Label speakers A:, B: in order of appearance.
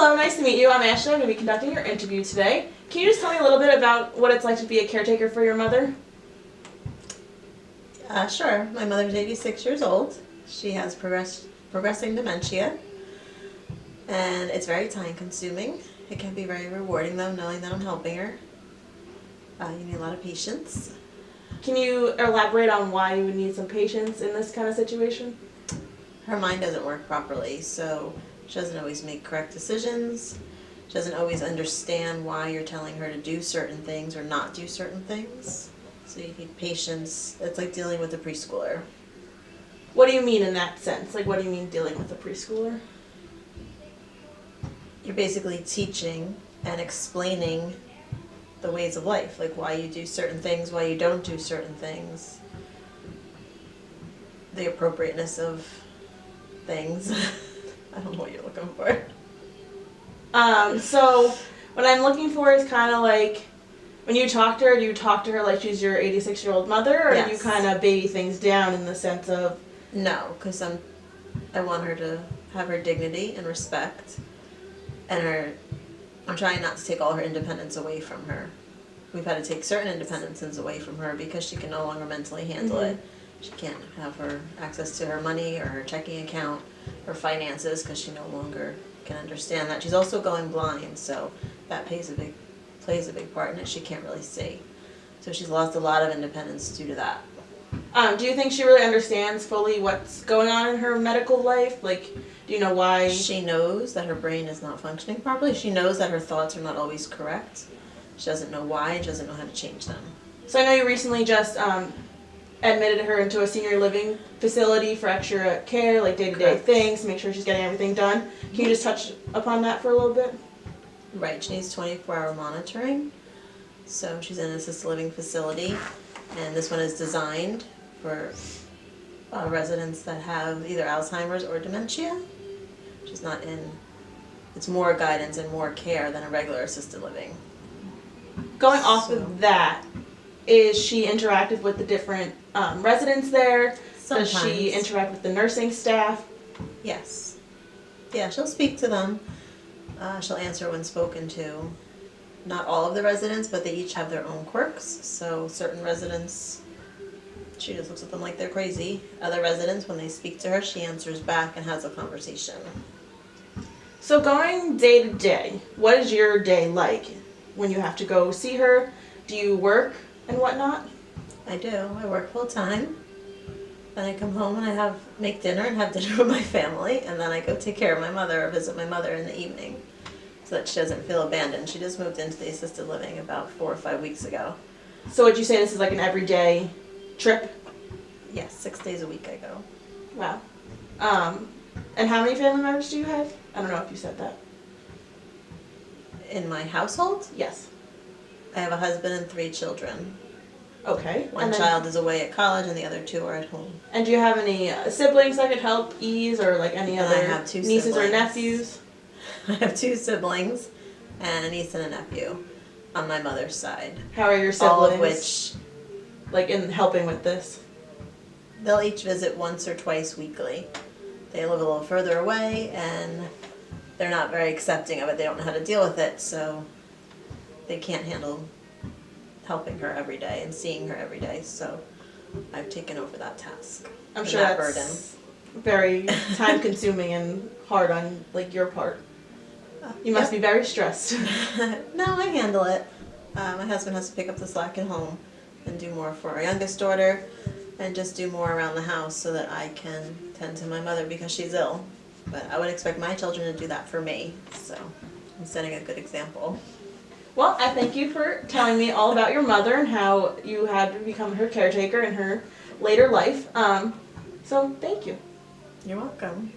A: Hello, nice to meet you. I'm Ashley. I'm going to be conducting your interview today. Can you just tell me a little bit about what it's like to be a caretaker for your mother?
B: Sure. My mother's 86 years old. She has progressing dementia, and it's very time consuming. It can be very rewarding though, knowing that I'm helping her. You need a lot of patience.
A: Can you elaborate on why you would need some patience in this kind of situation?
B: Her mind doesn't work properly, so she doesn't always make correct decisions. She doesn't always understand why you're telling her to do certain things or not do certain things. So you need patience. It's like dealing with a preschooler.
A: What do you mean in that sense? Like, what do you mean dealing with a preschooler?
B: You're basically teaching and explaining the ways of life, like why you do certain things, why you don't do certain things, the appropriateness of things. I don't know what you're looking for.
A: So what I'm looking for is kind of like, when you talk to her, do you talk to her like she's your 86-year-old mother, or do you kind of baby things down in the sense of...
B: No, because I want her to have her dignity and respect, and I'm trying not to take all her independence away from her. We've had to take certain independences away from her because she can no longer mentally handle it. She can't have her access to her money or her checking account or finances because she no longer can understand that. She's also going blind, so that plays a big part in it. She can't really see. So she's lost a lot of independence due to that.
A: Do you think she really understands fully what's going on in her medical life? Like, do you know why?
B: She knows that her brain is not functioning properly. She knows that her thoughts are not always correct. She doesn't know why, and she doesn't know how to change them.
A: So I know you recently just admitted her into a senior living facility for extra care, like day-to-day things, to make sure she's getting everything done. Can you just touch upon that for a little bit?
B: Right, she needs 24-hour monitoring. So she's in an assisted living facility, and this one is designed for residents that have either Alzheimer's or dementia. She's not in, it's more guidance and more care than a regular assisted living.
A: Going off of that, is she interactive with the different residents there?
B: Sometimes.
A: Does she interact with the nursing staff?
B: Yes. Yeah, she'll speak to them. She'll answer when spoken to. Not all of the residents, but they each have their own quirks. So certain residents, she just looks at them like they're crazy. Other residents, when they speak to her, she answers back and has a conversation.
A: So going day to day, what is your day like when you have to go see her? Do you work and whatnot?
B: I do. I work full time. Then I come home and I make dinner and have dinner with my family, and then I go take care of my mother or visit my mother in the evening so that she doesn't feel abandoned. She just moved into the assisted living about 4 or 5 weeks ago.
A: So would you say this is like an everyday trip?
B: Yes, 6 days a week I go.
A: Wow. And how many family members do you have? I don't know if you said that.
B: In my household?
A: Yes.
B: I have a husband and 3 children.
A: Okay.
B: One child is away at college and the other 2 are at home.
A: And do you have any siblings that could help ease, or like any other
B: I have 2
A: nieces
B: siblings.
A: or nephews?
B: I have 2 siblings and a niece and a nephew on my mother's side.
A: How are your siblings?
B: All of which,
A: like, in helping with this?
B: they'll each visit once or twice weekly. They live a little further away and they're not very accepting of it. They don't know how to deal with it, so they can't handle helping her every day and seeing her every day. So I've taken over that task.
A: I'm sure that's very time consuming and hard on like your part. You must be very stressed.
B: No, I handle it. My husband has to pick up the slack at home and do more for our youngest daughter and just do more around the house so that I can tend to my mother because she's ill. But I would expect my children to do that for me, so I'm setting a good example.
A: Well, I thank you for telling me all about your mother and how you had to become her caretaker in her later life. So thank you.
B: You're welcome.